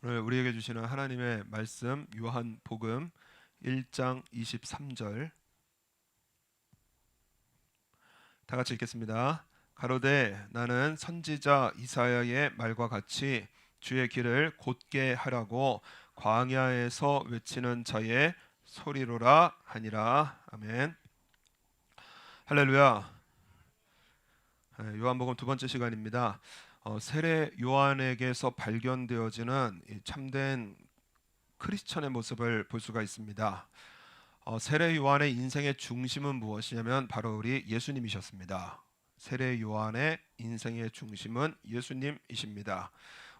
오늘 우리에게 주시는 하나님의 말씀 요한복음 1장 23절 다 같이 읽겠습니다. 가로되 나는 선지자 이사야의 말과 같이 주의 길을 곧게 하라고 광야에서 외치는 자의 소리로라 하니라. 아멘. 할렐루야. 요한복음 두 번째 시간입니다. 세례 요한에게서 발견되어지는 이 참된 크리스천의 모습을 볼 수가 있습니다. 세례 요한의 인생의 중심은 무엇이냐면 바로 우리 예수님이셨습니다. 세례 요한의 인생의 중심은 예수님이십니다.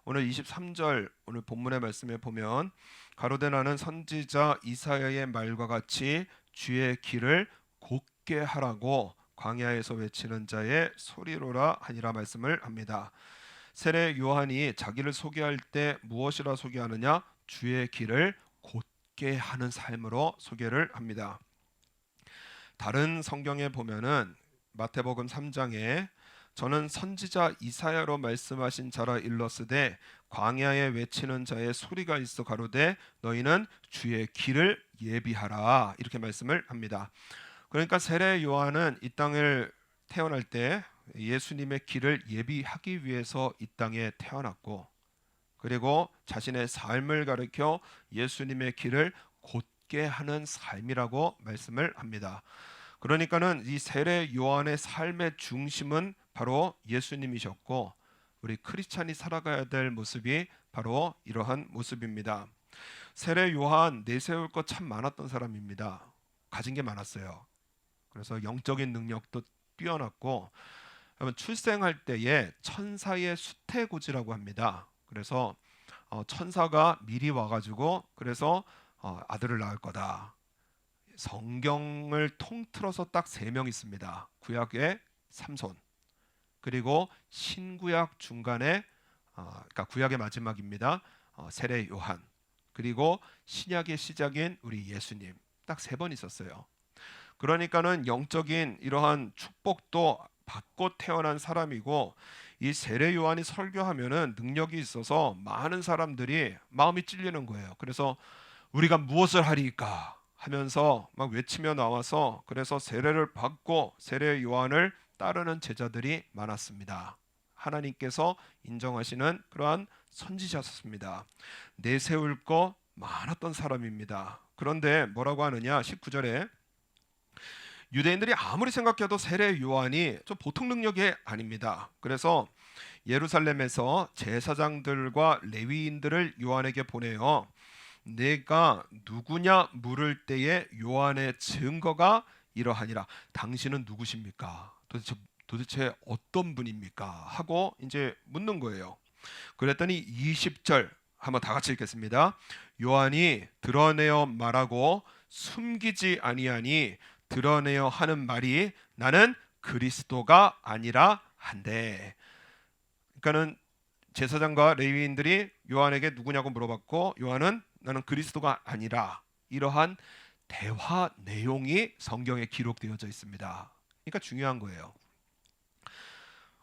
오늘 23절 오늘 본문의 말씀에 보면 가로되 나는 선지자 이사야의 말과 같이 주의 길을 곧게 하라고 광야에서 외치는 자의 소리로라 하니라 말씀을 합니다. 세례 요한이 자기를 소개할 때 무엇이라 소개하느냐? 주의 길을 곧게 하는 삶으로 소개를 합니다. 다른 성경에 보면은 마태복음 3장에 저는 선지자 이사야로 말씀하신 자라 일렀으되 광야에 외치는 자의 소리가 있어 가로되 너희는 주의 길을 예비하라 이렇게 말씀을 합니다. 그러니까 세례 요한은 이 땅을 태어날 때 예수님의 길을 예비하기 위해서 이 땅에 태어났고 그리고 자신의 삶을 가리켜 예수님의 길을 곧게 하는 삶이라고 말씀을 합니다. 그러니까는 이 세례 요한의 삶의 중심은 바로 예수님이셨고 우리 크리스찬이 살아가야 될 모습이 바로 이러한 모습입니다. 세례 요한 내세울 것 참 많았던 사람입니다. 가진 게 많았어요. 그래서 영적인 능력도 뛰어났고 출생할 때에 천사의 수태고지라고 합니다. 그래서 천사가 미리 와가지고 그래서 아들을 낳을 거다. 성경을 통틀어서 딱 3명 있습니다. 구약의 삼손 그리고 신구약 중간에 그러니까 구약의 마지막입니다. 세례 요한 그리고 신약의 시작인 우리 예수님 딱 3번 있었어요. 그러니까는 영적인 이러한 축복도 받고 태어난 사람이고 이 세례 요한이 설교하면은 능력이 있어서 많은 사람들이 마음이 찔리는 거예요. 그래서 우리가 무엇을 하리까 하면서 막 외치며 나와서 그래서 세례를 받고 세례 요한을 따르는 제자들이 많았습니다. 하나님께서 인정하시는 그러한 선지자였습니다. 내세울 거 많았던 사람입니다. 그런데 뭐라고 하느냐 19절에 유대인들이 아무리 생각해도 세례 요한이 좀 보통 능력이 아닙니다. 그래서 예루살렘에서 제사장들과 레위인들을 요한에게 보내어 내가 누구냐 물을 때에 요한의 증거가 이러하니라. 당신은 누구십니까? 도대체 어떤 분입니까? 하고 이제 묻는 거예요. 그랬더니 20절 한번 다 같이 읽겠습니다. 요한이 드러내어 말하고 숨기지 아니하니 드러내어 하는 말이 나는 그리스도가 아니라 한데. 그러니까는 제사장과 레위인들이 요한에게 누구냐고 물어봤고 요한은 나는 그리스도가 아니라 이러한 대화 내용이 성경에 기록되어져 있습니다. 그러니까 중요한 거예요.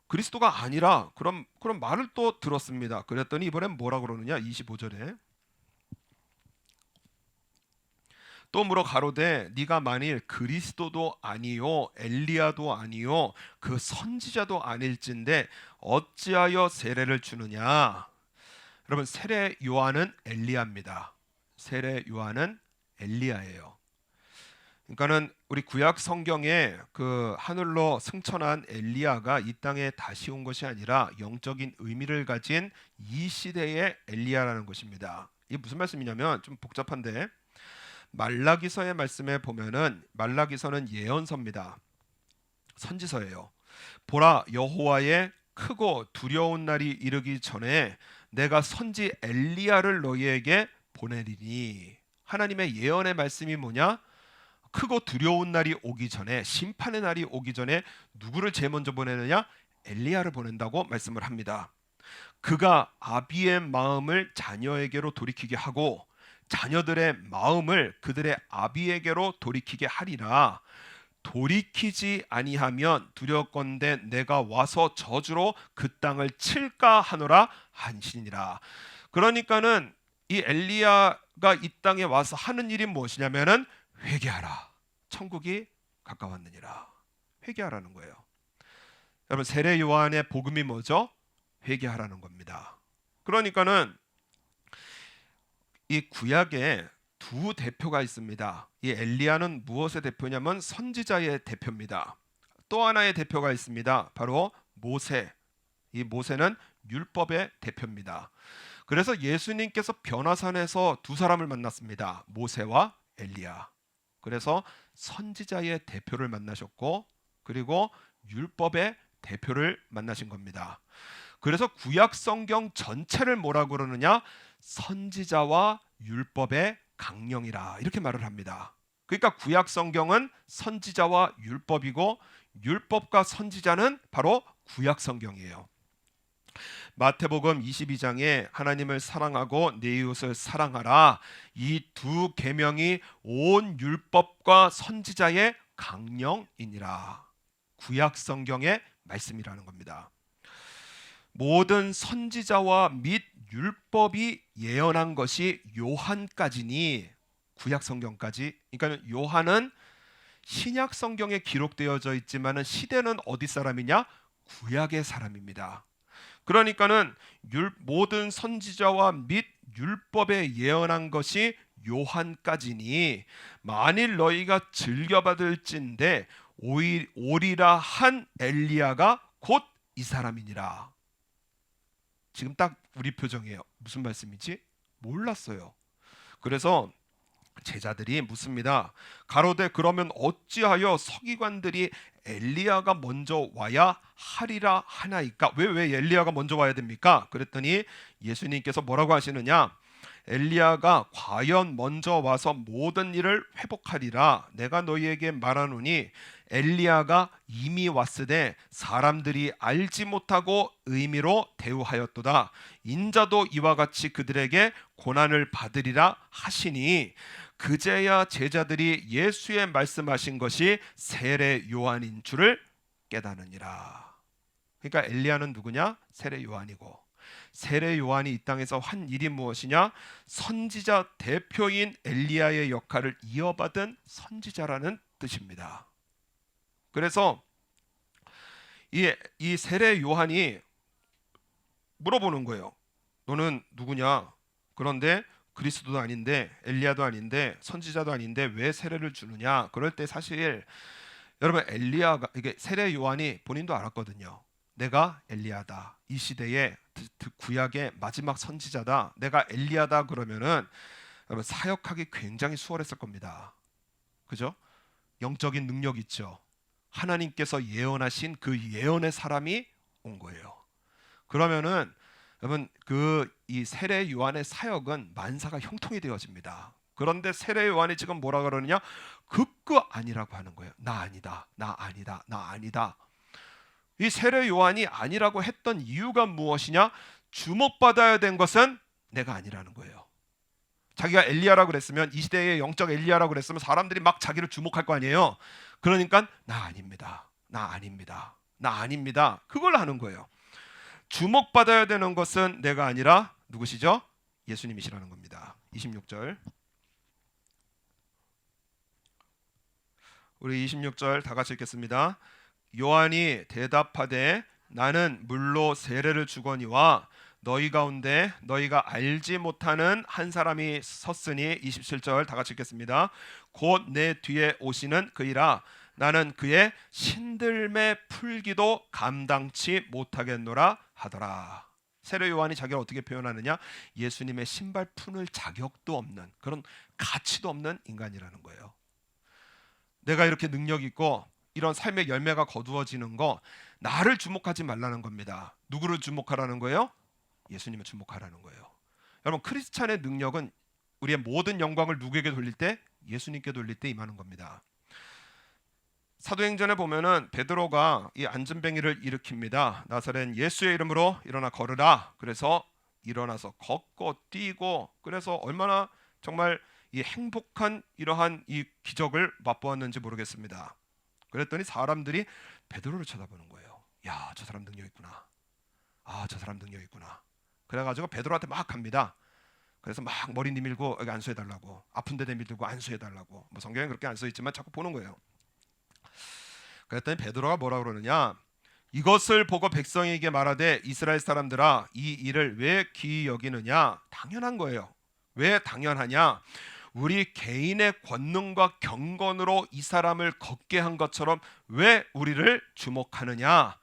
그리스도가 아니라 그런 말을 또 들었습니다. 그랬더니 이번엔 뭐라 그러느냐 25절에 또 물어 가로되 네가 만일 그리스도도 아니요 엘리야도 아니요 그 선지자도 아닐진데 어찌하여 세례를 주느냐. 여러분 세례 요한은 엘리야입니다. 세례 요한은 엘리야예요. 그러니까는 우리 구약 성경에 그 하늘로 승천한 엘리야가 이 땅에 다시 온 것이 아니라 영적인 의미를 가진 이 시대의 엘리야라는 것입니다. 이게 무슨 말씀이냐면 좀 복잡한데 말라기서의 말씀에 보면은 말라기서는 예언서입니다. 선지서예요. 보라 여호와의 크고 두려운 날이 이르기 전에 내가 선지 엘리야를 너희에게 보내리니. 하나님의 예언의 말씀이 뭐냐? 크고 두려운 날이 오기 전에 심판의 날이 오기 전에 누구를 제일 먼저 보내느냐? 엘리야를 보낸다고 말씀을 합니다. 그가 아비의 마음을 자녀에게로 돌이키게 하고 자녀들의 마음을 그들의 아비에게로 돌이키게 하리라. 돌이키지 아니하면 두렵건대 내가 와서 저주로 그 땅을 칠까 하노라 하시니라. 그러니까는 이 엘리야가 이 땅에 와서 하는 일이 무엇이냐면은 회개하라. 천국이 가까웠느니라. 회개하라는 거예요. 여러분, 세례 요한의 복음이 뭐죠? 회개하라는 겁니다. 그러니까는 이 구약에 두 대표가 있습니다. 이 엘리야는 무엇의 대표냐면 선지자의 대표입니다. 또 하나의 대표가 있습니다. 바로 모세. 이 모세는 율법의 대표입니다. 그래서 예수님께서 변화산에서 두 사람을 만났습니다. 모세와 엘리야. 그래서 선지자의 대표를 만나셨고, 그리고 율법의 대표를 만나신 겁니다. 그래서 구약 성경 전체를 뭐라고 그러느냐? 선지자와 율법의 강령이라 이렇게 말을 합니다. 그러니까 구약 성경은 선지자와 율법이고, 율법과 선지자는 바로 구약 성경이에요. 마태복음 22장에 하나님을 사랑하고 내 이웃을 사랑하라, 이 두 계명이 온 율법과 선지자의 강령이니라. 구약 성경의 말씀이라는 겁니다. 모든 선지자와 및 율법이 예언한 것이 요한까지니, 구약 성경까지. 그러니까 요한은 신약 성경에 기록되어져 있지만은 시대는 어디 사람이냐? 구약의 사람입니다. 그러니까는 모든 선지자와 및 율법에 예언한 것이 요한까지니, 만일 너희가 즐겨받을진대 오리라 한 엘리야가 곧 이 사람이니라. 지금 딱 우리 표정이에요. 무슨 말씀이지? 몰랐어요. 그래서 제자들이 묻습니다. 가로되 그러면 어찌하여 서기관들이 엘리야가 먼저 와야 하리라 하나이까? 왜 엘리야가 먼저 와야 됩니까? 그랬더니 예수님께서 뭐라고 하시느냐? 엘리야가 과연 먼저 와서 모든 일을 회복하리라. 내가 너희에게 말하노니 엘리야가 이미 왔으되 사람들이 알지 못하고 의미로 대우하였도다. 인자도 이와 같이 그들에게 고난을 받으리라 하시니, 그제야 제자들이 예수의 말씀하신 것이 세례 요한인 줄을 깨닫느니라. 그러니까 엘리야는 누구냐? 세례 요한이고, 세례 요한이 이 땅에서 한 일이 무엇이냐? 선지자 대표인 엘리야의 역할을 이어받은 선지자라는 뜻입니다. 그래서 이 세례 요한이 물어보는 거예요. 너는 누구냐? 그런데 그리스도도 아닌데, 엘리야도 아닌데, 선지자도 아닌데 왜 세례를 주느냐? 그럴 때 사실 여러분, 엘리야가, 이게 세례 요한이 본인도 알았거든요. 내가 엘리야다. 이 시대의 구약의 마지막 선지자다. 내가 엘리야다. 그러면은 여러분, 사역하기 굉장히 수월했을 겁니다. 그죠? 영적인 능력 있죠. 하나님께서 예언하신 그 예언의 사람이 온 거예요. 그러면은 여러분, 이 세례 요한의 사역은 만사가 형통이 되어집니다. 그런데 세례 요한이 지금 뭐라 그러느냐? 그거 아니라고 하는 거예요. 나 아니다. 나 아니다. 나 아니다. 이 세례 요한이 아니라고 했던 이유가 무엇이냐? 주목받아야 된 것은 내가 아니라는 거예요. 자기가 엘리야라고 그랬으면, 이 시대의 영적 엘리야라고 그랬으면 사람들이 막 자기를 주목할 거 아니에요. 그러니까 나 아닙니다. 나 아닙니다. 나 아닙니다. 그걸 하는 거예요. 주목받아야 되는 것은 내가 아니라 누구시죠? 예수님이시라는 겁니다. 26절. 우리 26절 다 같이 읽겠습니다. 요한이 대답하되 나는 물로 세례를 주거니와 너희 가운데 너희가 알지 못하는 한 사람이 섰으니, 27절 다 같이 읽겠습니다. 곧 내 뒤에 오시는 그이라. 나는 그의 신들매 풀기도 감당치 못하겠노라 하더라. 세례 요한이 자기를 어떻게 표현하느냐? 예수님의 신발 푸는 자격도 없는, 그런 가치도 없는 인간이라는 거예요. 내가 이렇게 능력 있고 이런 삶의 열매가 거두어지는 거, 나를 주목하지 말라는 겁니다. 누구를 주목하라는 거예요? 예수님을 주목하라는 거예요. 여러분, 크리스찬의 능력은 우리의 모든 영광을 누구에게 돌릴 때? 예수님께 돌릴 때 임하는 겁니다. 사도행전에 보면은 베드로가 이 안전뱅이를 일으킵니다. 나사렛 예수의 이름으로 일어나 걸으라. 그래서 일어나서 걷고 뛰고, 그래서 얼마나 정말 이 행복한 이러한 이 기적을 맛보았는지 모르겠습니다. 그랬더니 사람들이 베드로를 쳐다보는 거예요. 야, 저 사람 능력 있구나. 아, 저 사람 능력 있구나. 그래가지고 베드로한테 막 갑니다. 그래서 막 머리 내밀고 여기 안수해달라고, 아픈데 내밀고 안수해달라고. 뭐 성경에 그렇게 안 써있지만 자꾸 보는 거예요. 그랬더니 베드로가 뭐라 그러느냐, 이것을 보고 백성에게 말하되 이스라엘 사람들아 이 일을 왜 기이 여기느냐. 당연한 거예요. 왜 당연하냐, 우리 개인의 권능과 경건으로 이 사람을 걷게 한 것처럼 왜 우리를 주목하느냐.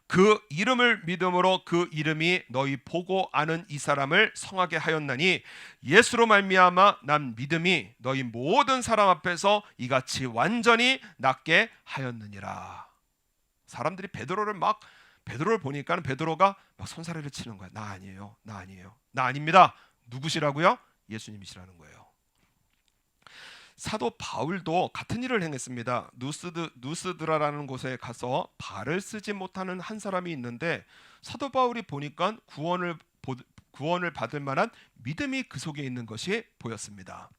그 이름을 믿음으로 그 이름이 너희 보고 아는 이 사람을 성하게 하였나니 예수로 말미암아 난 믿음이 너희 모든 사람 앞에서 이같이 완전히 낫게 하였느니라. 사람들이 베드로를 보니까 베드로가 막 손사래를 치는 거야. 나 아니에요, 나 아니에요, 나 아닙니다. 누구시라고요? 예수님이시라는 거예요. 사도 바울도 같은 일을 행했습니다. 누스드라라는 곳에 가서 발을 쓰지 못하는 한 사람이 있는데 사도 바울이 보니까 구원을 받을 만한 믿음이 그 속에 있는 것이 보였습니다.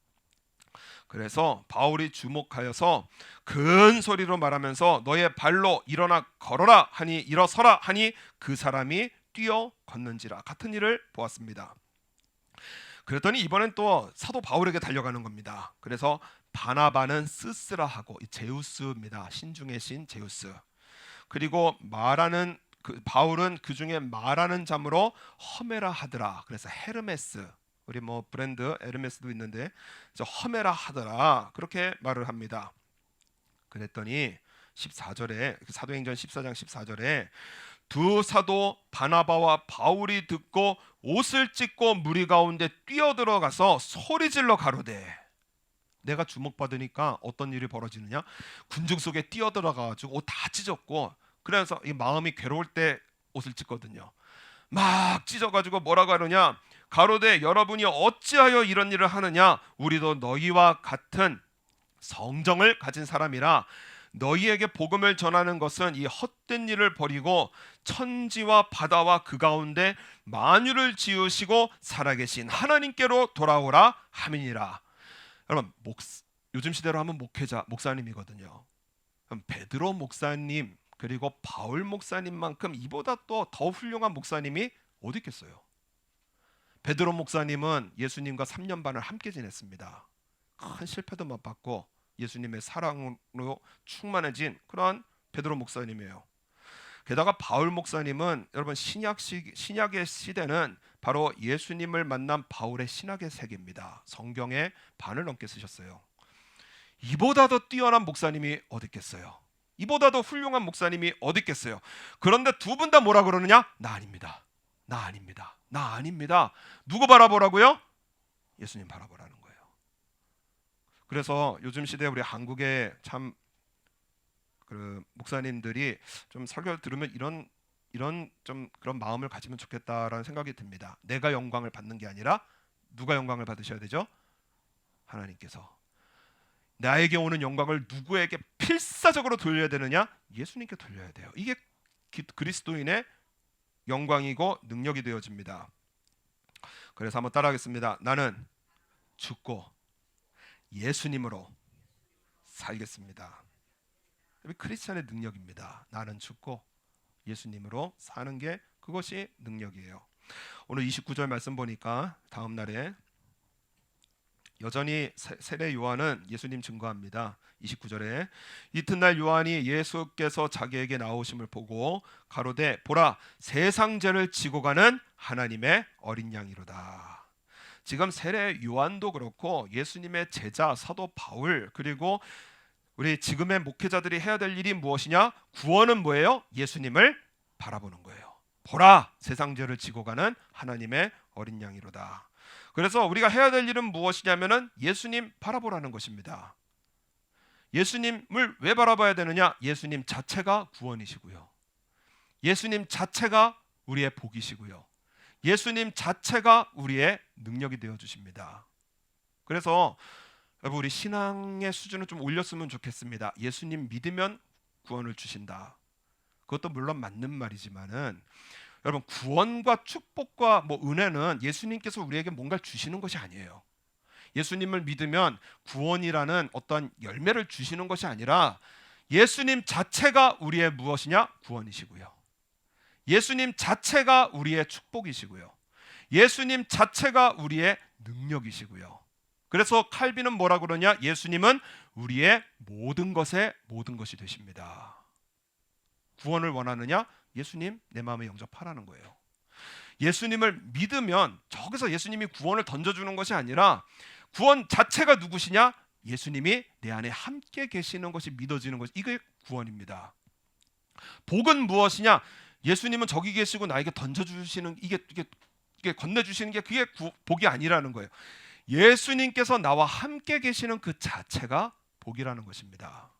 그래서 바울이 주목하여서 큰 소리로 말하면서 너의 발로 일어나 걸어라 하니, 일어서라 하니 그 사람이 뛰어 걷는지라. 같은 일을 보았습니다. 그랬더니 이번엔 또 사도 바울에게 달려가는 겁니다. 그래서 바나바는 스스라 하고, 제우스입니다. 신중의 신 제우스. 그리고 바울은 그 중에 말하는 자므로 허메라 하더라. 그래서 헤르메스, 우리 뭐 브랜드 에르메스도 있는데 허메라 하더라, 그렇게 말을 합니다. 그랬더니 14절에, 사도행전 14장 14절에 두 사도 바나바와 바울이 듣고 옷을 찢고 무리 가운데 뛰어들어가서 소리질러 가로되. 내가 주목받으니까 어떤 일이 벌어지느냐, 군중 속에 뛰어들어가가지고 옷 다 찢었고, 그래서 이 마음이 괴로울 때 옷을 찢거든요. 막 찢어가지고 뭐라고 하느냐, 가로되 여러분이 어찌하여 이런 일을 하느냐, 우리도 너희와 같은 성정을 가진 사람이라 너희에게 복음을 전하는 것은 이 헛된 일을 버리고 천지와 바다와 그 가운데 만유를 지으시고 살아계신 하나님께로 돌아오라 함이니라. 여러분, 요즘 시대로 하면 목사님이거든요. 그럼 베드로 목사님 그리고 바울 목사님만큼 이보다 또 더 훌륭한 목사님이 어디 있겠어요? 베드로 목사님은 예수님과 3년 반을 함께 지냈습니다. 큰 실패도 맛봤고 예수님의 사랑으로 충만해진 그런 베드로 목사님이에요. 게다가 바울 목사님은 여러분 신약의 시대는 바로 예수님을 만난 바울의 신학의 세계입니다. 성경의 반을 넘게 쓰셨어요. 이보다 더 뛰어난 목사님이 어디 있겠어요? 이보다 더 훌륭한 목사님이 어디 있겠어요? 그런데 두 분 다 뭐라 그러느냐? 나 아닙니다. 나 아닙니다. 나 아닙니다. 누구 바라보라고요? 예수님 바라보라는 거예요. 그래서 요즘 시대에 우리 한국의 참 그 목사님들이 좀 설교를 들으면 이런 좀 그런 마음을 가지면 좋겠다라는 생각이 듭니다. 내가 영광을 받는 게 아니라 누가 영광을 받으셔야 되죠? 하나님께서. 나에게 오는 영광을 누구에게 필사적으로 돌려야 되느냐? 예수님께 돌려야 돼요. 이게 그리스도인의 영광이고 능력이 되어집니다. 그래서 한번 따라하겠습니다. 나는 죽고 예수님으로 살겠습니다. 크리스찬의 능력입니다. 나는 죽고 예수님으로 사는 게 그것이 능력이에요. 오늘 29절 말씀 보니까 다음 날에 여전히 세례 요한은 예수님 증거합니다. 29절에 이튿날 요한이 예수께서 자기에게 나오심을 보고 가로되 보라 세상 죄를 지고 가는 하나님의 어린 양이로다. 지금 세례 요한도 그렇고 예수님의 제자 사도 바울 그리고 우리 지금의 목회자들이 해야 될 일이 무엇이냐? 구원은 뭐예요? 예수님을 바라보는 거예요. 보라 세상 죄를 지고 가는 하나님의 어린 양이로다. 그래서 우리가 해야 될 일은 무엇이냐면은 예수님 바라보라는 것입니다. 예수님을 왜 바라봐야 되느냐? 예수님 자체가 구원이시고요. 예수님 자체가 우리의 복이시고요. 예수님 자체가 우리의 능력이 되어 주십니다. 그래서 여러분 우리 신앙의 수준을 좀 올렸으면 좋겠습니다. 예수님 믿으면 구원을 주신다. 그것도 물론 맞는 말이지만은 여러분 구원과 축복과 은혜는 예수님께서 우리에게 뭔가를 주시는 것이 아니에요. 예수님을 믿으면 구원이라는 어떤 열매를 주시는 것이 아니라 예수님 자체가 우리의 무엇이냐? 구원이시고요. 예수님 자체가 우리의 축복이시고요. 예수님 자체가 우리의 능력이시고요. 그래서 칼빈은 뭐라 그러냐? 예수님은 우리의 모든 것의 모든 것이 되십니다. 구원을 원하느냐? 예수님 내 마음에 영접하라는 거예요. 예수님을 믿으면 저기서 예수님이 구원을 던져주는 것이 아니라 구원 자체가 누구시냐? 예수님이 내 안에 함께 계시는 것이 믿어지는 것이, 이게 구원입니다. 복은 무엇이냐? 예수님은 저기 계시고 나에게 던져주시는, 이게 건네주시는 게 그게 복이 아니라는 거예요. 예수님께서 나와 함께 계시는 그 자체가 복이라는 것입니다.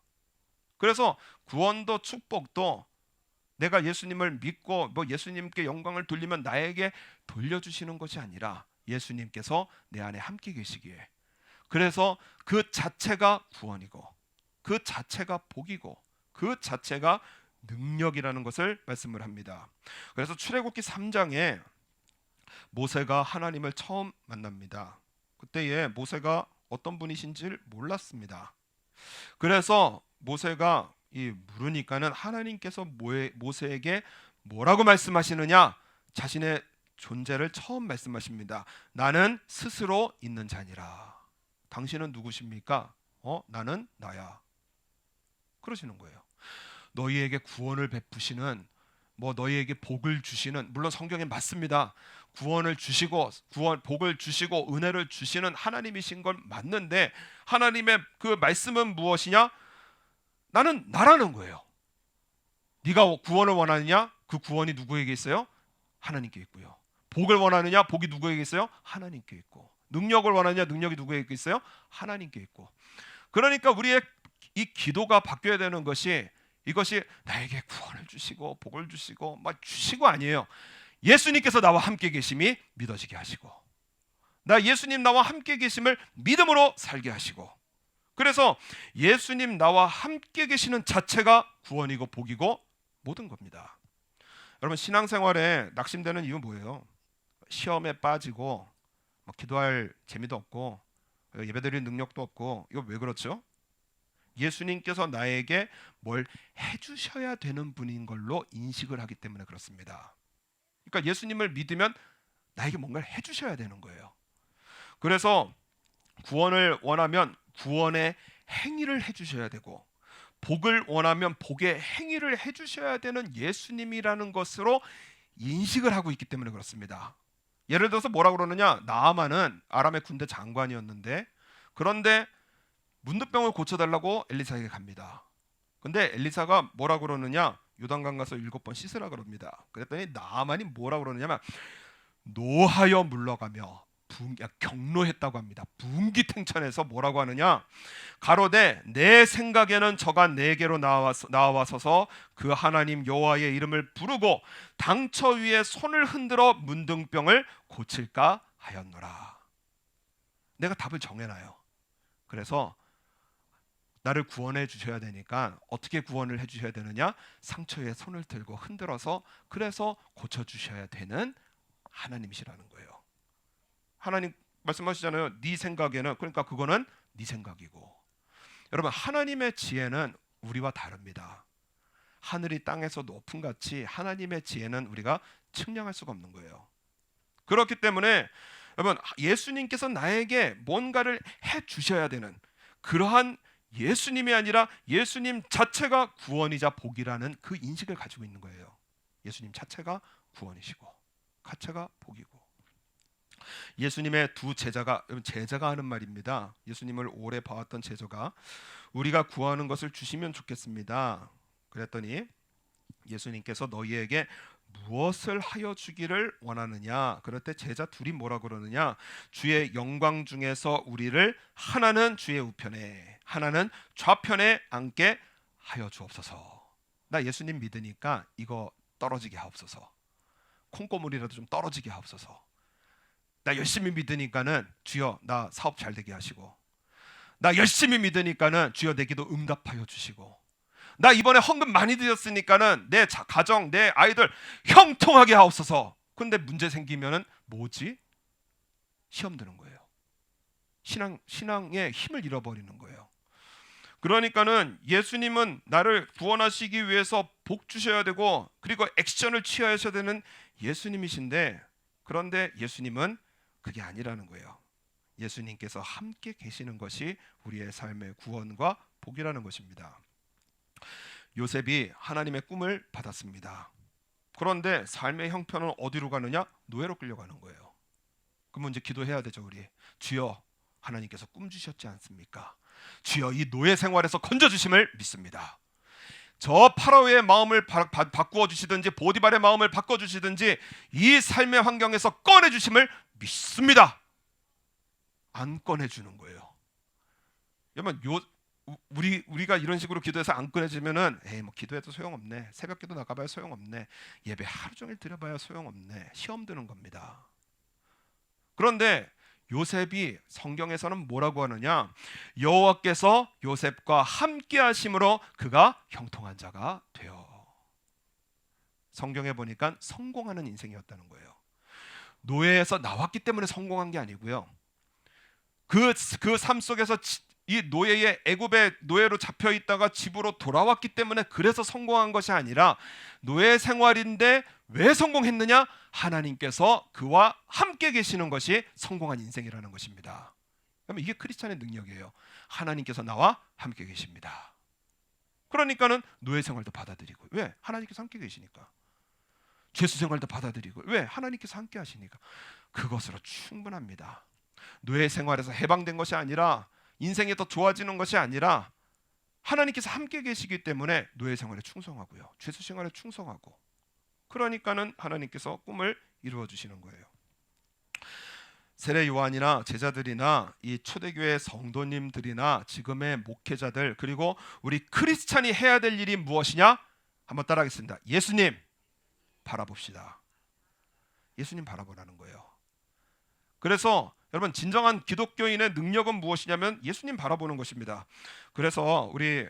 그래서 구원도 축복도 내가 예수님을 믿고 뭐 예수님께 영광을 돌리면 나에게 돌려주시는 것이 아니라 예수님께서 내 안에 함께 계시기에, 그래서 그 자체가 구원이고 그 자체가 복이고 그 자체가 능력이라는 것을 말씀을 합니다. 그래서 출애굽기 3장에 모세가 하나님을 처음 만납니다. 그때에 모세가 어떤 분이신지를 몰랐습니다. 그래서 모세가 물으니까는 하나님께서 모세에게 뭐라고 말씀하시느냐? 자신의 존재를 처음 말씀하십니다. 나는 스스로 있는 자니라. 당신은 누구십니까? 나는 나야. 그러시는 거예요. 너희에게 구원을 베푸시는, 뭐 너희에게 복을 주시는, 물론 성경에 맞습니다. 구원을 주시고 복을 주시고 은혜를 주시는 하나님이신 건 맞는데, 하나님의 그 말씀은 무엇이냐? 나는 나라는 거예요. 네가 구원을 원하느냐? 그 구원이 누구에게 있어요? 하나님께 있고요. 복을 원하느냐? 복이 누구에게 있어요? 하나님께 있고. 능력을 원하느냐? 능력이 누구에게 있어요? 하나님께 있고. 그러니까 우리의 이 기도가 바뀌어야 되는 것이, 이것이 나에게 구원을 주시고 복을 주시고 막 주시고 아니에요. 예수님께서 나와 함께 계심이 믿어지게 하시고, 나 예수님 나와 함께 계심을 믿음으로 살게 하시고, 그래서 예수님 나와 함께 계시는 자체가 구원이고 복이고 모든 겁니다. 여러분, 신앙생활에 낙심되는 이유 뭐예요? 시험에 빠지고 뭐 기도할 재미도 없고 예배드릴 능력도 없고, 이거 왜 그렇죠? 예수님께서 나에게 뭘 해주셔야 되는 분인 걸로 인식을 하기 때문에 그렇습니다. 그러니까 예수님을 믿으면 나에게 뭔가를 해주셔야 되는 거예요. 그래서 구원을 원하면 구원의 행위를 해주셔야 되고, 복을 원하면 복의 행위를 해주셔야 되는 예수님이라는 것으로 인식을 하고 있기 때문에 그렇습니다. 예를 들어서 뭐라 그러느냐? 나아만은 아람의 군대 장관이었는데, 그런데 문둥병을 고쳐달라고 엘리사에게 갑니다. 근데 엘리사가 뭐라 그러느냐? 요단강 가서 7번 씻으라 그럽니다. 그랬더니 나아만이 뭐라 그러느냐면 노하여 물러가며 경노했다고 합니다. 분기탱천해서 뭐라고 하느냐? 가로되 내 생각에는 저가 내게로 나와서서 그 하나님 여호와의 이름을 부르고 당처 위에 손을 흔들어 문둥병을 고칠까 하였노라. 내가 답을 정해놔요. 그래서 나를 구원해 주셔야 되니까 어떻게 구원을 해주셔야 되느냐? 상처에 손을 들고 흔들어서, 그래서 고쳐주셔야 되는 하나님이시라는 거예요. 하나님 말씀하시잖아요. 네 생각에는, 그러니까 그거는 네 생각이고. 여러분, 하나님의 지혜는 우리와 다릅니다. 하늘이 땅에서 높은 같이 하나님의 지혜는 우리가 측량할 수가 없는 거예요. 그렇기 때문에 여러분, 예수님께서 나에게 뭔가를 해주셔야 되는 그러한 예수님이 아니라 예수님 자체가 구원이자 복이라는 그 인식을 가지고 있는 거예요. 예수님 자체가 구원이시고 자체가 복이고. 예수님의 두 제자가 하는 말입니다. 예수님을 오래 봐왔던 제자가 우리가 구하는 것을 주시면 좋겠습니다. 그랬더니 예수님께서 너희에게 무엇을 하여 주기를 원하느냐? 그럴 때 제자 둘이 뭐라 그러느냐? 주의 영광 중에서 우리를 하나는 주의 우편에 하나는 좌편에 앉게 하여 주옵소서. 나 예수님 믿으니까 이거 떨어지게 하옵소서. 콩고물이라도 좀 떨어지게 하옵소서. 나 열심히 믿으니까는 주여 나 사업 잘 되게 하시고, 나 열심히 믿으니까는 주여 내 기도 응답하여 주시고, 나 이번에 헌금 많이 드렸으니까는 내 가정, 내 아이들 형통하게 하옵소서. 근데 문제 생기면은 뭐지? 시험 드는 거예요. 신앙의 힘을 잃어버리는 거예요. 그러니까는 예수님은 나를 구원하시기 위해서 복 주셔야 되고, 그리고 액션을 취하셔야 되는 예수님이신데, 그런데 예수님은 그게 아니라는 거예요. 예수님께서 함께 계시는 것이 우리의 삶의 구원과 복이라는 것입니다. 요셉이 하나님의 꿈을 받았습니다. 그런데 삶의 형편은 어디로 가느냐? 노예로 끌려가는 거예요. 그러면 이제 기도해야 되죠. 우리 주여, 하나님께서 꿈 주셨지 않습니까? 주여, 이 노예 생활에서 건져주심을 믿습니다. 저 파라오의 마음을 바꾸어 주시든지 보디발의 마음을 바꿔주시든지 이 삶의 환경에서 꺼내주심을 믿습니다. 안 꺼내주는 거예요. 여러분, 우리가 이런 식으로 기도해서 안 꺼내지면은 에이 뭐 기도해도 소용없네, 새벽기도 나가봐야 소용없네, 예배 하루 종일 드려봐야 소용없네, 시험 드는 겁니다. 그런데 요셉이 성경에서는 뭐라고 하느냐? 여호와께서 요셉과 함께 하심으로 그가 형통한 자가 되어. 성경에 보니까 성공하는 인생이었다는 거예요. 노예에서 나왔기 때문에 성공한 게 아니고요. 그 삶 속에서 이 노예의 애굽의 노예로 잡혀 있다가 집으로 돌아왔기 때문에 그래서 성공한 것이 아니라 노예 생활인데 왜 성공했느냐? 하나님께서 그와 함께 계시는 것이 성공한 인생이라는 것입니다. 그러면 이게 크리스찬의 능력이에요. 하나님께서 나와 함께 계십니다. 그러니까는 노예 생활도 받아들이고, 왜? 하나님께서 함께 계시니까. 죄수 생활도 받아들이고, 왜? 하나님께서 함께 하시니까. 그것으로 충분합니다. 노예 생활에서 해방된 것이 아니라, 인생이 더 좋아지는 것이 아니라 하나님께서 함께 계시기 때문에 노예 생활에 충성하고요, 죄수 생활에 충성하고, 그러니까는 하나님께서 꿈을 이루어 주시는 거예요. 세례 요한이나 제자들이나 이 초대교회 성도님들이나 지금의 목회자들, 그리고 우리 크리스찬이 해야 될 일이 무엇이냐? 한번 따라하겠습니다. 예수님 바라봅시다. 예수님 바라보라는 거예요. 그래서 여러분, 진정한 기독교인의 능력은 무엇이냐면 예수님 바라보는 것입니다. 그래서 우리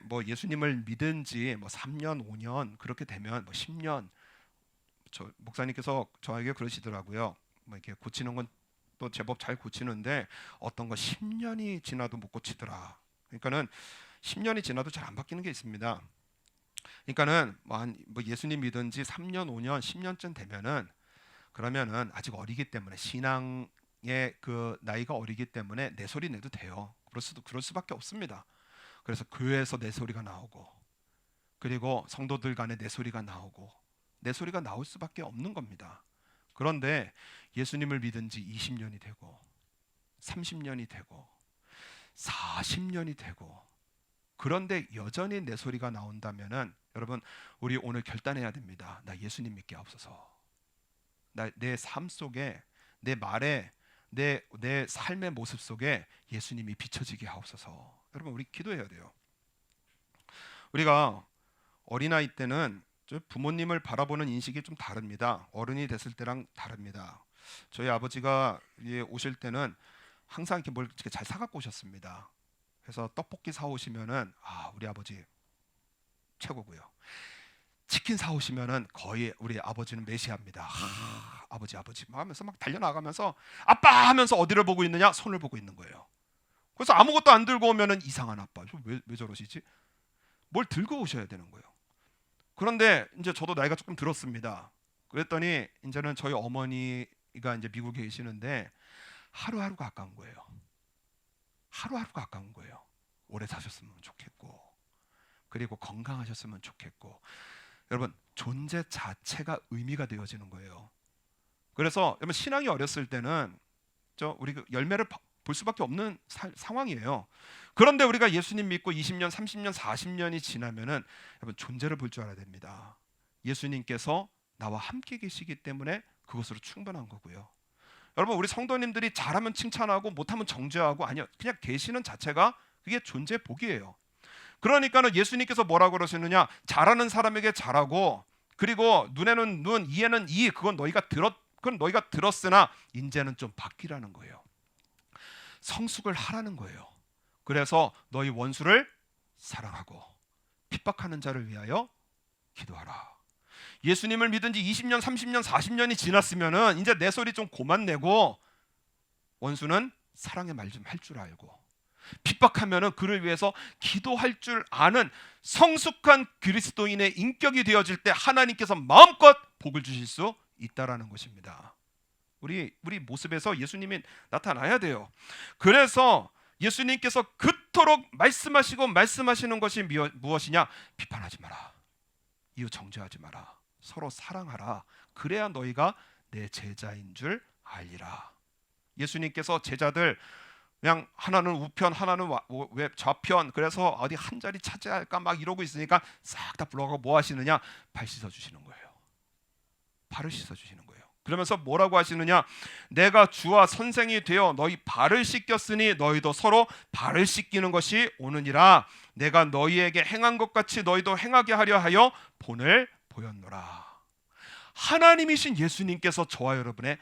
뭐 예수님을 믿은 지 뭐 3년, 5년 그렇게 되면 뭐 10년, 저 목사님께서 저에게 그러시더라고요. 뭐 이렇게 고치는 건 또 제법 잘 고치는데 어떤 거 10년이 지나도 못 고치더라. 그러니까는 10년이 지나도 잘 안 바뀌는 게 있습니다. 그러니까는 뭐 예수님 믿은 지 3년, 5년, 10년쯤 되면은, 그러면은 아직 어리기 때문에, 신앙의 그 나이가 어리기 때문에 내 소리 내도 돼요. 그럴 수밖에 없습니다. 그래서 교회에서 내 소리가 나오고, 그리고 성도들 간에 내 소리가 나오고, 내 소리가 나올 수밖에 없는 겁니다. 그런데 예수님을 믿은 지 20년이 되고 30년이 되고 40년이 되고, 그런데 여전히 내 소리가 나온다면은 여러분, 우리 오늘 결단해야 됩니다. 나 예수님 믿게 하옵소서. 내 삶 속에, 내 말에, 내 삶의 모습 속에 예수님이 비춰지게 하옵소서. 여러분, 우리 기도해야 돼요. 우리가 어린아이 때는 부모님을 바라보는 인식이 좀 다릅니다. 어른이 됐을 때랑 다릅니다. 저희 아버지가 오실 때는 항상 이렇게 뭘 잘 사갖고 오셨습니다. 그래서 떡볶이 사오시면은 우리 아버지 최고고요. 치킨 사오시면은 거의 우리 아버지는 메시아입니다. 아버지 하면서 막 달려나가면서 아빠 하면서 어디를 보고 있느냐? 손을 보고 있는 거예요. 그래서 아무것도 안 들고 오면은 이상한 아빠, 왜 저러시지? 뭘 들고 오셔야 되는 거예요. 그런데 이제 저도 나이가 조금 들었습니다. 그랬더니 이제는 저희 어머니가 이제 미국에 계시는데 하루하루가 아까운 거예요. 하루하루가 아까운 거예요. 오래 사셨으면 좋겠고, 그리고 건강하셨으면 좋겠고, 여러분, 존재 자체가 의미가 되어지는 거예요. 그래서 여러분, 신앙이 어렸을 때는 우리 열매를 볼 수밖에 없는 상황이에요. 그런데 우리가 예수님 믿고 20년, 30년, 40년이 지나면은 여러분, 존재를 볼 줄 알아야 됩니다. 예수님께서 나와 함께 계시기 때문에 그것으로 충분한 거고요. 여러분, 우리 성도님들이 잘하면 칭찬하고 못하면 정죄하고, 아니요, 그냥 계시는 자체가 그게 존재 복이에요. 그러니까는 예수님께서 뭐라고 그러시느냐? 잘하는 사람에게 잘하고, 그리고 눈에는 눈, 이에는 이, 그건 너희가 들었으나 이제는 좀 바뀌라는 거예요. 성숙을 하라는 거예요. 그래서 너희 원수를 사랑하고 핍박하는 자를 위하여 기도하라. 예수님을 믿은 지 20년, 30년, 40년이 지났으면은 이제 내 소리 좀 그만 내고, 원수는 사랑의 말 좀 할 줄 알고, 핍박하면은 그를 위해서 기도할 줄 아는 성숙한 그리스도인의 인격이 되어질 때 하나님께서 마음껏 복을 주실 수 있다라는 것입니다. 우리 모습에서 예수님이 나타나야 돼요. 그래서 예수님께서 그토록 말씀하시는 것이 무엇이냐? 비판하지 마라. 이웃 정죄하지 마라. 서로 사랑하라. 그래야 너희가 내 제자인 줄 알리라. 예수님께서 제자들 그냥 하나는 우편 하나는 좌편, 그래서 어디 한 자리 차지할까 막 이러고 있으니까 싹 다 불러가고 뭐 하시느냐? 발 씻어주시는 거예요. 발을 씻어주시는 거예요. 그러면서 뭐라고 하시느냐? 내가 주와 선생이 되어 너희 발을 씻겼으니 너희도 서로 발을 씻기는 것이 오느니라. 내가 너희에게 행한 것 같이 너희도 행하게 하려 하여 본을 보였노라. 하나님이신 예수님께서 저와 여러분의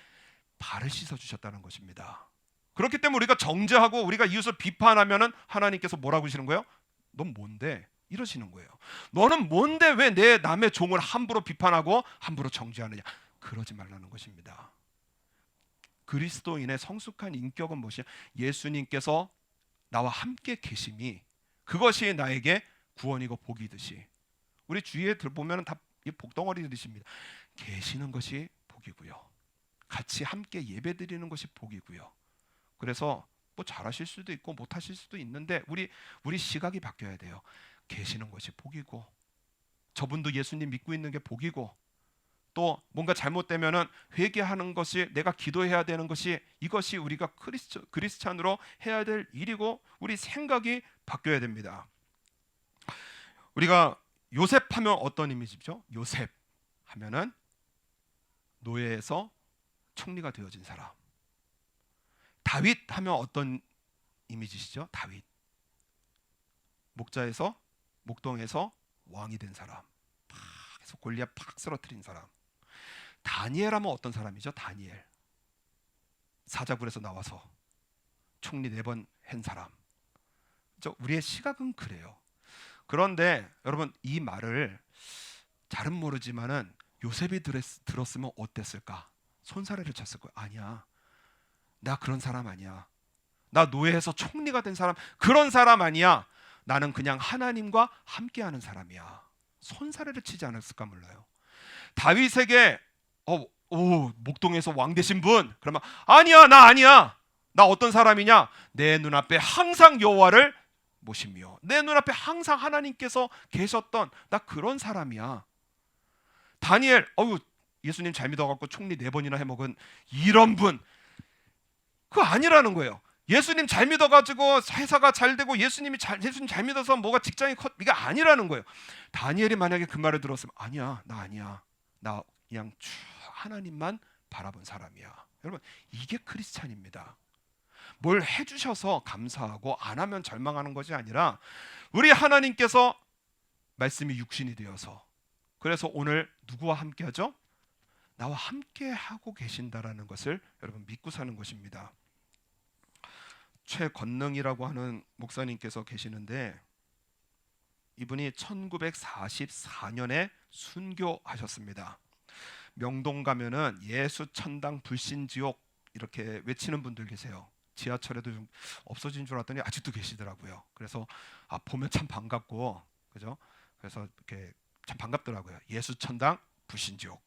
발을 씻어주셨다는 것입니다. 그렇기 때문에 우리가 정죄하고 우리가 이웃을 비판하면은 하나님께서 뭐라고 하시는 거예요? 넌 뭔데? 이러시는 거예요. 너는 뭔데 왜 내 남의 종을 함부로 비판하고 함부로 정죄하느냐? 그러지 말라는 것입니다. 그리스도인의 성숙한 인격은 무엇이냐? 예수님께서 나와 함께 계심이, 그것이 나에게 구원이고 복이듯이, 우리 주위에 보면 다 복덩어리들이십니다. 계시는 것이 복이고요. 같이 함께 예배드리는 것이 복이고요. 그래서 뭐 잘하실 수도 있고 못하실 수도 있는데 우리 시각이 바뀌어야 돼요. 계시는 것이 복이고, 저분도 예수님 믿고 있는 게 복이고, 또 뭔가 잘못되면은 회개하는 것이, 내가 기도해야 되는 것이, 이것이 우리가 크리스찬으로 해야 될 일이고, 우리 생각이 바뀌어야 됩니다. 우리가 요셉 하면 어떤 이미지죠? 요셉 하면은 노예에서 총리가 되어진 사람. 다윗 하면 어떤 이미지시죠? 다윗, 목동에서 왕이 된 사람, 팍 해서 골리앗 팍 쓰러뜨린 사람. 다니엘 하면 어떤 사람이죠? 다니엘, 사자굴에서 나와서 총리 4번 한 사람. 우리의 시각은 그래요. 그런데 여러분, 이 말을 잘은 모르지만은 요셉이 들었으면 어땠을까? 손사래를 쳤을 거예요. 아니야, 나 그런 사람 아니야. 나 노예해서 총리가 된 사람, 그런 사람 아니야. 나는 그냥 하나님과 함께하는 사람이야. 손사래를 치지 않았을까 몰라요. 다윗에게 목동에서 왕 되신 분, 그러면 아니야, 나 아니야. 나 어떤 사람이냐? 내 눈앞에 항상 여호와를 모시며 내 눈앞에 항상 하나님께서 계셨던, 나 그런 사람이야. 다니엘, 예수님 잘 믿어갖고 총리 4번이나 해먹은 이런 분, 그거 아니라는 거예요. 예수님 잘 믿어가지고 회사가 잘 되고 예수님 잘 믿어서 뭐가 직장이 이게 아니라는 거예요. 다니엘이 만약에 그 말을 들었으면 아니야, 나 아니야. 나 그냥 하나님만 바라본 사람이야. 여러분, 이게 크리스찬입니다. 뭘 해주셔서 감사하고 안 하면 절망하는 것이 아니라, 우리 하나님께서 말씀이 육신이 되어서, 그래서 오늘 누구와 함께하죠? 나와 함께하고 계신다라는 것을 여러분 믿고 사는 것입니다. 최건능이라고 하는 목사님께서 계시는데, 이분이 1944년에 순교하셨습니다. 명동 가면은 예수 천당 불신 지옥 이렇게 외치는 분들 계세요. 지하철에도 좀 없어진 줄 알았더니 아직도 계시더라고요. 그래서 보면 참 반갑고, 그죠? 그래서 이렇게 참 반갑더라고요. 예수 천당 불신 지옥.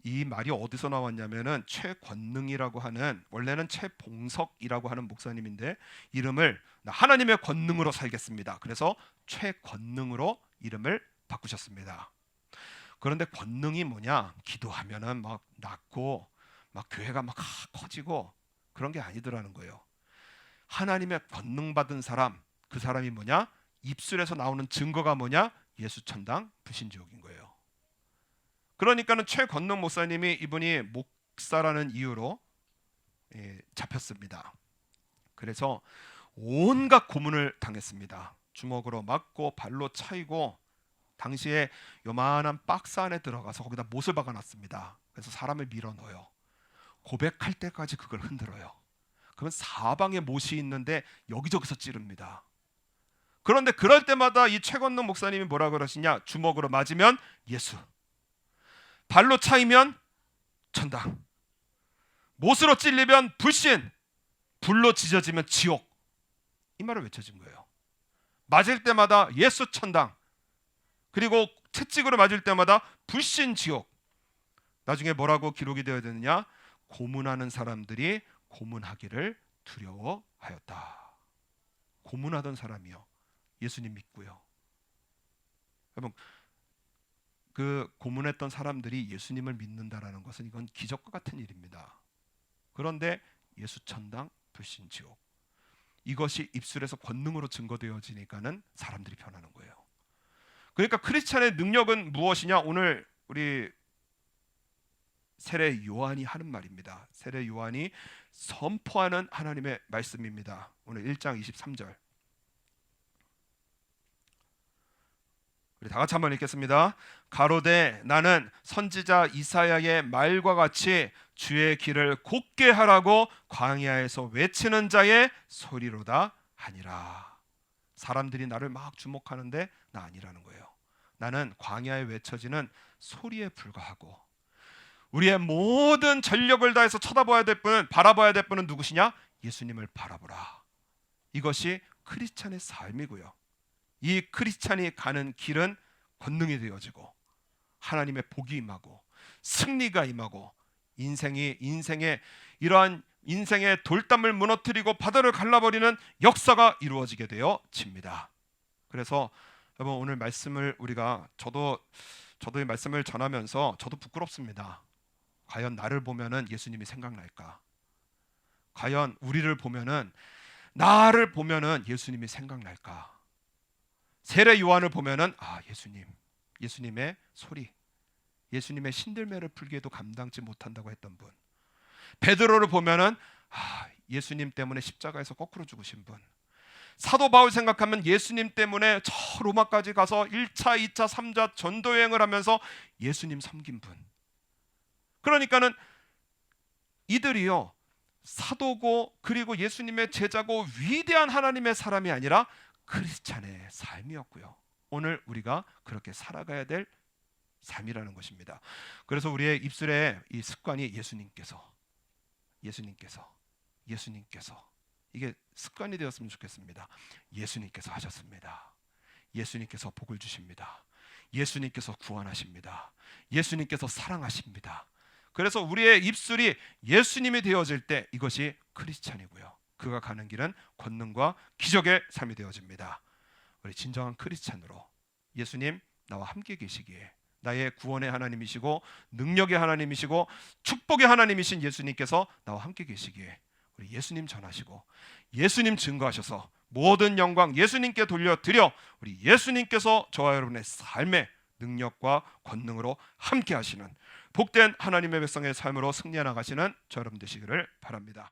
이 말이 어디서 나왔냐면은 최권능이라고 하는, 원래는 최봉석이라고 하는 목사님인데 이름을 하나님의 권능으로 살겠습니다. 그래서 최권능으로 이름을 바꾸셨습니다. 그런데 권능이 뭐냐? 기도하면은 막 낫고 막 교회가 막 커지고 그런 게 아니더라는 거예요. 하나님의 권능 받은 사람, 그 사람이 뭐냐? 입술에서 나오는 증거가 뭐냐? 예수 천당 불신지옥인 거예요. 그러니까는 최건능 목사님이, 이분이 목사라는 이유로 잡혔습니다. 그래서 온갖 고문을 당했습니다. 주먹으로 맞고 발로 차이고, 당시에 요만한 박스 안에 들어가서 거기다 못을 박아놨습니다. 그래서 사람을 밀어넣어요. 고백할 때까지 그걸 흔들어요. 그러면 사방에 못이 있는데 여기저기서 찌릅니다. 그런데 그럴 때마다 이 최건능 목사님이 뭐라 그러시냐? 주먹으로 맞으면 예수, 발로 차이면 천당, 못으로 찔리면 불신, 불로 찢어지면 지옥. 이 말을 외쳐진 거예요. 맞을 때마다 예수 천당, 그리고 채찍으로 맞을 때마다 불신 지옥. 나중에 뭐라고 기록이 되어야 되느냐? 고문하는 사람들이 고문하기를 두려워하였다. 고문하던 사람이요, 예수님 믿고요. 여러분, 그 고문했던 사람들이 예수님을 믿는다라는 것은 이건 기적과 같은 일입니다. 그런데 예수 천당 불신 지옥, 이것이 입술에서 권능으로 증거되어지니까는 사람들이 변하는 거예요. 그러니까 크리스찬의 능력은 무엇이냐? 오늘 우리 세례 요한이 하는 말입니다. 세례 요한이 선포하는 하나님의 말씀입니다. 오늘 1장 23절, 우리 다 같이 한번 읽겠습니다. 가로되 나는 선지자 이사야의 말과 같이 주의 길을 곧게 하라고 광야에서 외치는 자의 소리로다 하니라. 사람들이 나를 막 주목하는데 나 아니라는 거예요. 나는 광야에 외쳐지는 소리에 불과하고, 우리의 모든 전력을 다해서 쳐다봐야 될 분은, 바라봐야 될 분은 누구시냐? 예수님을 바라보라. 이것이 크리스찬의 삶이고요. 이 크리스찬이 가는 길은 권능이 되어지고 하나님의 복이 임하고 승리가 임하고 인생의 이러한 인생의 돌담을 무너뜨리고 바다를 갈라버리는 역사가 이루어지게 되어집니다. 그래서 여러분, 오늘 말씀을 우리가 저도 이 말씀을 전하면서 저도 부끄럽습니다. 과연 나를 보면은 예수님이 생각날까? 과연 우리를 보면은, 나를 보면은 예수님이 생각날까? 세례 요한을 보면은 예수님의 소리, 예수님의 신들매를 풀기에도 감당치 못한다고 했던 분. 베드로를 보면은 예수님 때문에 십자가에서 거꾸로 죽으신 분. 사도 바울 생각하면 예수님 때문에 저 로마까지 가서 1차, 2차, 3차 전도 여행을 하면서 예수님 섬긴 분. 그러니까는 이들이요, 사도고 그리고 예수님의 제자고 위대한 하나님의 사람이 아니라 크리스찬의 삶이었고요. 오늘 우리가 그렇게 살아가야 될 삶이라는 것입니다. 그래서 우리의 입술에 이 습관이 예수님께서 이게 습관이 되었으면 좋겠습니다. 예수님께서 하셨습니다. 예수님께서 복을 주십니다. 예수님께서 구원하십니다. 예수님께서 사랑하십니다. 그래서 우리의 입술이 예수님이 되어질 때 이것이 크리스찬이고요. 그가 가는 길은 권능과 기적의 삶이 되어집니다. 우리 진정한 크리스찬으로 예수님 나와 함께 계시기에, 나의 구원의 하나님이시고 능력의 하나님이시고 축복의 하나님이신 예수님께서 나와 함께 계시기에 우리 예수님 전하시고 예수님 증거하셔서 모든 영광 예수님께 돌려드려 우리 예수님께서 저와 여러분의 삶의 능력과 권능으로 함께 하시는 복된 하나님의 백성의 삶으로 승리해 나가시는 저 여러분 되시기를 바랍니다.